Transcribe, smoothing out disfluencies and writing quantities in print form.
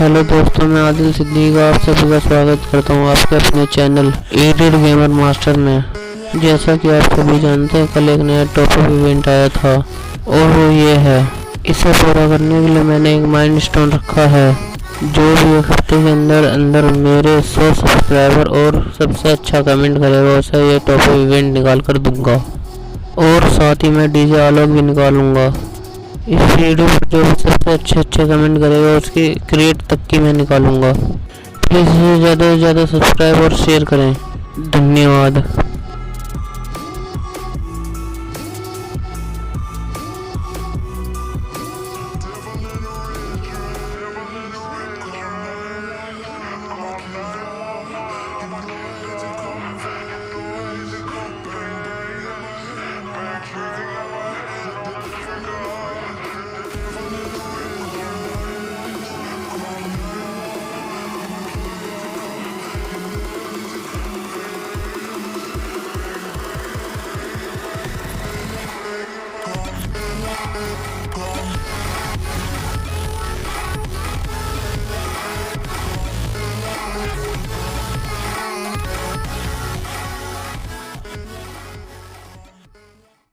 Hello दोस्तों, मैं आदिल सिद्दीक आप सभी का स्वागत करता हूं आपके अपने चैनल एडिट गेमर मास्टर में। जैसा कि आप सभी जानते हैं, कल एक नया टॉप-अप इवेंट आया था और वो ये है। इसे पूरा करने के लिए मैंने एक माइलस्टोन रखा है, जो भी एक हफ्ते के अंदर मेरे 100 सब्सक्राइबर और सबसे अच्छा कमेंट करेगा उसे ये टॉप-अप इवेंट निकाल कर दूंगा। और साथ ही मैं डीजे आलोक भी निकालूंगा। इस वीडियो पर जो भी सबसे अच्छे कमेंट करेगा उसकी क्रेट तक की मैं निकालूंगा। प्लीज़ इसे ज़्यादा से ज़्यादा सब्सक्राइब और शेयर करें। धन्यवाद।